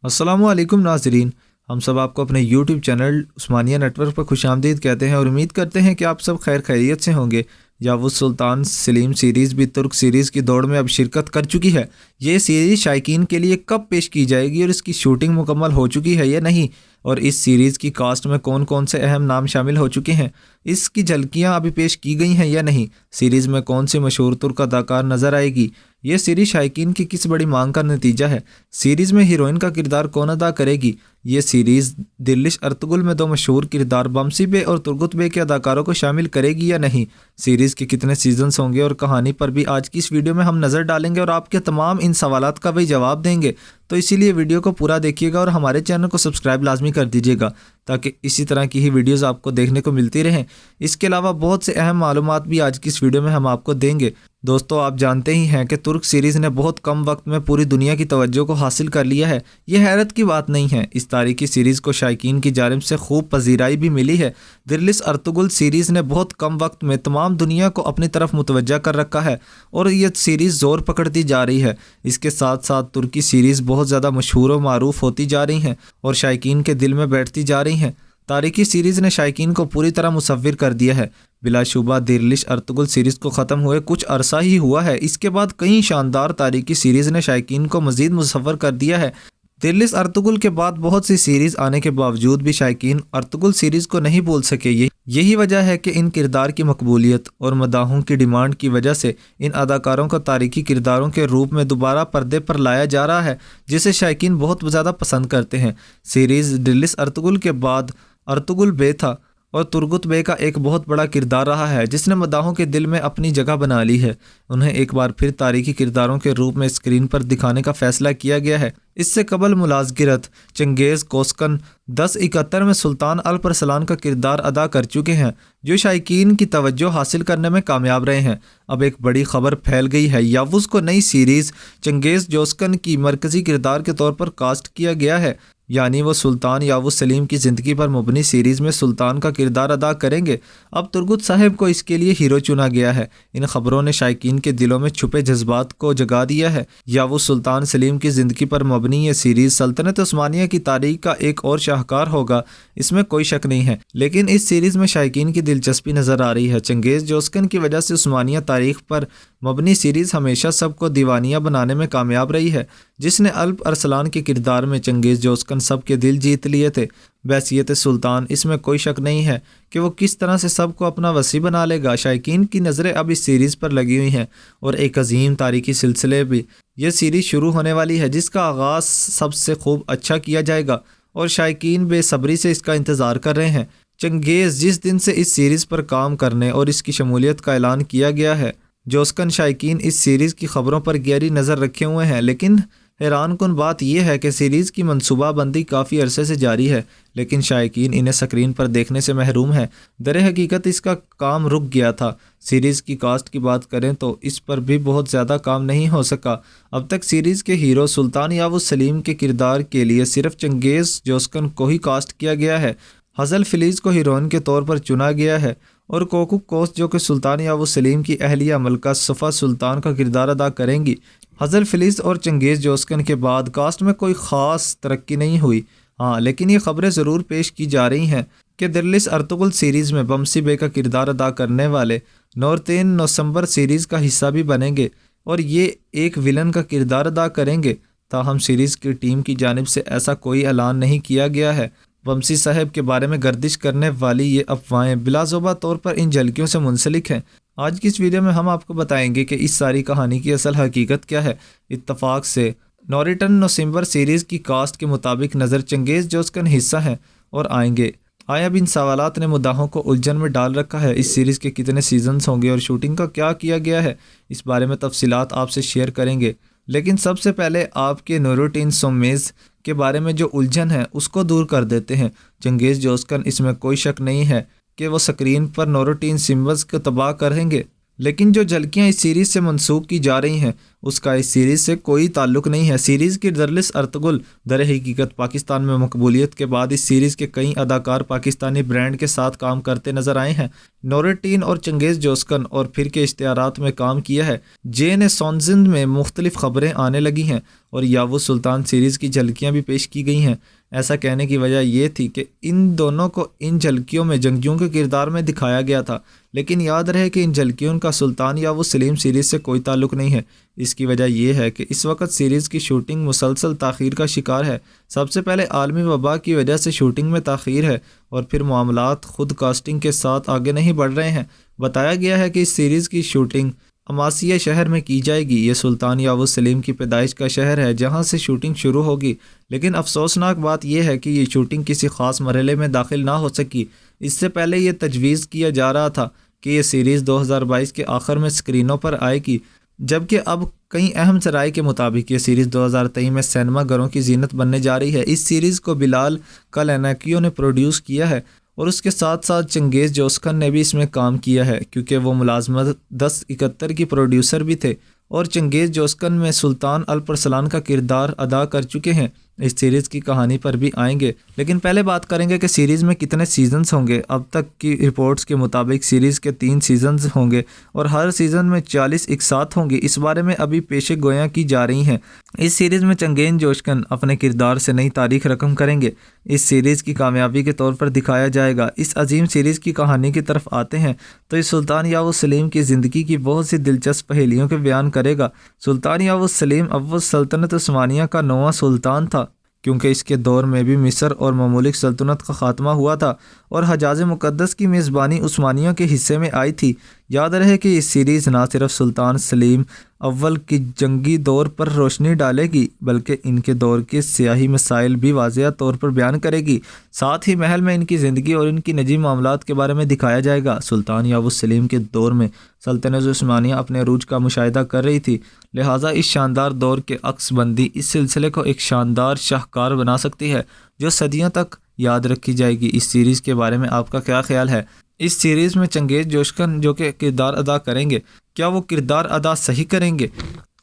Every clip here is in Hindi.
अस्सलामुअलैकुम नाजरीन। हम सब आपको अपने यूट्यूब चैनल उस्मानिया नेटवर्क पर खुशामदीद कहते हैं और उम्मीद करते हैं कि आप सब खैर खैरियत से होंगे। यावुस सुल्तान सलीम सीरीज़ भी तुर्क सीरीज़ की दौड़ में अब शिरकत कर चुकी है। ये सीरीज़ शायकीन के लिए कब पेश की जाएगी और इसकी शूटिंग मुकम्मल हो चुकी है या नहीं, और इस सीरीज़ की कास्ट में कौन कौन से अहम नाम शामिल हो चुके हैं, इसकी झलकियाँ अभी पेश की गई हैं या नहीं, सीरीज़ में कौन सी मशहूर तुर्क अदाकार नज़र आएगी, ये सीरीज़ शायकीन की किस बड़ी मांग का नतीजा है, सीरीज़ में हीरोइन का किरदार कौन अदा करेगी, ये सीरीज़ दिलिश अर्तुगरुल में दो मशहूर किरदार बमसी बे और तुर्गुत बे के अदाकारों को शामिल करेगी या नहीं, सीरीज़ के कितने सीजन्स होंगे और कहानी पर भी आज की इस वीडियो में हम नज़र डालेंगे और आपके तमाम इन सवालात का भी जवाब देंगे। तो इसीलिए वीडियो को पूरा देखिएगा और हमारे चैनल को सब्सक्राइब लाजमी कर दीजिएगा ताकि इसी तरह की ही वीडियोस आपको देखने को मिलती रहें। इसके अलावा बहुत से अहम मालूमात भी आज की इस वीडियो में हम आपको देंगे। दोस्तों, आप जानते ही हैं कि तुर्क सीरीज़ ने बहुत कम वक्त में पूरी दुनिया की तवज्जो को हासिल कर लिया है। ये हैरत की बात नहीं है। इस तारीखी सीरीज़ को शायकीन की जानिब से खूब पजीराई भी मिली है। दिलिश अर्तुगरुल सीरीज़ ने बहुत कम वक्त में तमाम दुनिया को अपनी तरफ मुतवज्जा कर रखा है और ये सीरीज़ ज़ोर पकड़ती जा रही है। इसके साथ साथ तुर्की सीरीज़ बहुत ज़्यादा मशहूर व मारूफ होती जा रही हैं और शायकीन के दिल में बैठती जा रही हैं। तारीखी सीरीज़ ने शायकीन को पूरी तरह मुसव्विर कर दिया है। बिलाशुबा दिलिश अर्तुगरुल सीरीज़ को ख़त्म हुए कुछ अरसा ही हुआ है। इसके बाद कई शानदार तारीखी सीरीज़ ने शायकीन को मज़ीद मुसव्वर कर दिया है। दिलिश अर्तुगरुल के बाद बहुत सी सीरीज़ आने के बावजूद भी शायकीन अर्तुगरुल सीरीज़ को नहीं भूल सके। यही वजह है कि इन किरदार की मकबूलियत और मदाहों की डिमांड की वजह से इन अदाकारों को तारीखी किरदारों के रूप में दोबारा पर्दे पर लाया जा रहा है, जिसे शायकीन बहुत ज़्यादा पसंद करते हैं। सीरीज़ दिलिश अर्तुगरुल के बाद अर्तुगरुल बे था और तुर्गुत बे का एक बहुत बड़ा किरदार रहा है जिसने मदाहों के दिल में अपनी जगह बना ली है। उन्हें एक बार फिर तारीखी किरदारों के रूप में स्क्रीन पर दिखाने का फैसला किया गया है। इससे कबल मुलाज़गिरत चंगेज़ कोस्कन 1071 में सुल्तान अल्परसलान का किरदार अदा कर चुके हैं, जो शायकीन की तवज्जो हासिल करने में कामयाब रहे हैं। अब एक बड़ी खबर फैल गई है। यावुस को नई सीरीज़ चंगेज़ जोस्कन की मरकज़ी किरदार के तौर पर कास्ट किया गया है, यानी वो सुल्तान यावुस सलीम की ज़िंदगी पर मुबनी सीरीज़ में सुल्तान का किरदार अदा करेंगे। अब तुर्गुत साहब को इसके लिए हीरो चुना गया है। इन खबरों ने शायकीन के दिलों में छुपे जज्बात को जगा दिया है। यावुस सुल्तान सलीम की ज़िंदगी पर मुबनी ये सीरीज़ सल्तनत उस्मानिया की तारीख का एक और शाहकार होगा, इसमें कोई शक नहीं है। लेकिन इस सीरीज़ में शायकीन की दिलचस्पी नज़र आ रही है। चंगेज़ जोस्कन की वजह से उस्मानिया तारीख पर मुबनी सीरीज़ हमेशा सबको दीवानिया बनाने में कामयाब रही है। जिसने अल्प अरसलान के किरदार में चंगेज़ जोस्कन सबके दिल जीत लिए थे। बैसियत सुल्तान, इसमें कोई शक नहीं है कि वो किस तरह से सबको अपना वसी बना लेगा। शायकीन की नज़रें अब इस सीरीज़ पर लगी हुई हैं और एक अजीम तारीखी सिलसिले भी ये सीरीज़ शुरू होने वाली है, जिसका आगाज़ सबसे खूब अच्छा किया जाएगा और शायकीन बेसब्री से इसका इंतज़ार कर रहे हैं। चंगेज़ जिस दिन से इस सीरीज़ पर काम करने और इसकी शमूलियत का ऐलान किया गया है, जोस्कन शायकीन इस सीरीज़ की ख़बरों पर गहरी नज़र रखे हुए हैं। लेकिन हैरानकुन बात यह है कि सीरीज़ की मनसूबाबंदी काफ़ी अरसे से जारी है, लेकिन शायकीन इन्हें स्क्रीन पर देखने से महरूम है। दरे हकीकत इसका काम रुक गया था। सीरीज़ की कास्ट की बात करें तो इस पर भी बहुत ज़्यादा काम नहीं हो सका। अब तक सीरीज़ के हीरो सुल्तान यावुस सलीम के किरदार के लिए सिर्फ चंगेज़ जोस्कन को ही कास्ट किया गया है। हज़ल फिलीज़ को हीरोइन के तौर पर चुना गया है और कोकुक कोस, जो कि सुल्तान यावुस सलीम की अहलिया मलका सफ़ा सुल्तान का किरदार अदा करेंगी। हज़ल फिलीज़ और चंगेज़ जोस्कन के बाद कास्ट में कोई ख़ास तरक्की नहीं हुई। हाँ, लेकिन ये खबरें ज़रूर पेश की जा रही हैं कि दिलिश अर्तुगरुल सीरीज़ में बमसी बे का किरदार अदा करने वाले नौरतेन नौसंबर सीरीज़ का हिस्सा भी बनेंगे और ये एक विलन का किरदार अदा करेंगे। ताहम सीरीज़ की टीम की जानिब से ऐसा कोई ऐलान नहीं किया गया है। बमसी साहब के बारे में गर्दिश करने वाली ये अफवाहें बिलाज़ोबा तौर पर इन झलकियों से मुंसलिक हैं। आज की इस वीडियो में हम आपको बताएंगे कि इस सारी कहानी की असल हकीकत क्या है। इत्तफाक से नौरिटन नौसिम्बर सीरीज़ की कास्ट के मुताबिक नज़र चंगेज़ जोस्कन हिस्सा हैं और आएंगे। आया अब इन सवालात ने मुद्दाहों को उलझन में डाल रखा है। इस सीरीज़ के कितने सीजन्स होंगे और शूटिंग का क्या किया गया है, इस बारे में तफसीलात आपसे शेयर करेंगे। लेकिन सबसे पहले आपके नूरुद्दीन सोमेज़ के बारे में जो उलझन है उसको दूर कर देते हैं। चंगेज़ जोस्कन, इसमें कोई शक नहीं है कि वो स्क्रीन पर नूरुद्दीन सिम्बस को तबाह करेंगे, लेकिन जो झलकियां इस सीरीज़ से मंसूब की जा रही हैं उसका इस सीरीज़ से कोई ताल्लुक नहीं है। सीरीज़ की दरलिस अर्तुगरुल दर हकीकत पाकिस्तान में मकबूलियत के बाद इस सीरीज़ के कई अदाकार पाकिस्तानी ब्रांड के साथ काम करते नजर आए हैं। नूरुद्दीन और चंगेज़ जोस्कन और फिर के इश्तिहारात में काम किया है। JN सॉन्जिंद में मुख्तलिफ खबरें आने लगी हैं और यावुस सुल्तान सीरीज़ की झलकियाँ भी पेश की गई हैं। ऐसा कहने की वजह यह थी कि इन दोनों को इन झलकियों में जंगजूओं के किरदार में दिखाया गया था, लेकिन याद रहे कि इन झलकियों का सुल्तान यावुस सलीम सीरीज़ से कोई ताल्लुक नहीं है। इसकी वजह यह है कि इस वक्त सीरीज़ की शूटिंग मुसलसल ताख़ीर का शिकार है। सबसे पहले आलमी वबा की वजह से शूटिंग में ताख़ीर है और फिर मामलात खुद कास्टिंग के साथ आगे नहीं बढ़ रहे हैं। बताया गया है कि इस सीरीज़ की शूटिंग अमासिया शहर में की जाएगी। ये सुल्तान यावुस सलीम की पैदाइश का शहर है जहां से शूटिंग शुरू होगी, लेकिन अफसोसनाक बात यह है कि ये शूटिंग किसी ख़ास मरहले में दाखिल ना हो सकी। इससे पहले ये तजवीज़ किया जा रहा था कि ये सीरीज़ 2022 के आखिर में स्क्रीनों पर आएगी, जबकि अब कई अहम ज़राए के मुताबिक ये सीरीज़ 2023 में सिनेमा घरों की जीनत बनने जा रही है। इस सीरीज़ को बिलाल कलैनाकियो ने प्रोड्यूस किया है और उसके साथ साथ चंगेज़ जोस्कन ने भी इसमें काम किया है, क्योंकि वो मुलाजमत 1071 की प्रोड्यूसर भी थे और चंगेज़ जोस्कन में सुल्तान अल-परसलान का किरदार अदा कर चुके हैं। इस सीरीज़ की कहानी पर भी आएंगे, लेकिन पहले बात करेंगे कि सीरीज़ में कितने सीजन्स होंगे। अब तक की रिपोर्ट्स के मुताबिक सीरीज़ के 3 सीजन्स होंगे और हर सीज़न में 40 एक साथ होंगे। इस बारे में अभी पेशे गोयां की जा रही हैं। इस सीरीज़ में चंगेज़ जोस्कन अपने किरदार से नई तारीख रकम करेंगे। इस सीरीज़ की कामयाबी के तौर पर दिखाया जाएगा। इस अजीम सीरीज़ की कहानी की तरफ आते हैं तो इस सुल्तान यावुस सलीम की ज़िंदगी की बहुत सी दिलचस्प पहेलियों के बयान करेगा। सुल्तान यावुस सलीम अव्वल सल्तनत उस्मानिया का 9वां सुल्तान था, क्योंकि इसके दौर में भी मिस्र और ममलिक सल्तनत का ख़ात्मा हुआ था और हजाज मुक़द्दस की मेज़बानी उस्मानियों के हिस्से में आई थी। याद रहे कि इस सीरीज़ ना सिर्फ सुल्तान सलीम अव्वल की जंगी दौर पर रोशनी डालेगी, बल्कि इनके दौर के सियाही मसाइल भी वाज़ेह तौर पर बयान करेगी। साथ ही महल में इनकी ज़िंदगी और इनकी निजी मामलात के बारे में दिखाया जाएगा। सुल्तान यावुस सलीम के दौर में सल्तनत उस्मानिया अपने अरूज का मुशाहिदा कर रही थी, लिहाजा इस शानदार दौर के अक्सबंदी इस सिलसिले को एक शानदार शाहकार बना सकती है जो सदियों तक याद रखी जाएगी। इस सीरीज़ के बारे में आपका क्या ख्याल है? इस सीरीज़ में चंगेज़ जोस्कन जो कि किरदार अदा करेंगे, क्या वो किरदार अदा सही करेंगे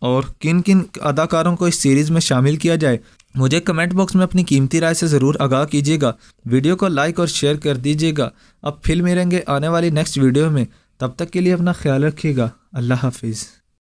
और किन किन अदाकारों को इस सीरीज़ में शामिल किया जाए? मुझे कमेंट बॉक्स में अपनी कीमती राय से ज़रूर आगाह कीजिएगा। वीडियो को लाइक और शेयर कर दीजिएगा। अब फिर मिलेंगे आने वाली नेक्स्ट वीडियो में। तब तक के लिए अपना ख्याल रखिएगा। अल्लाह हाफिज़।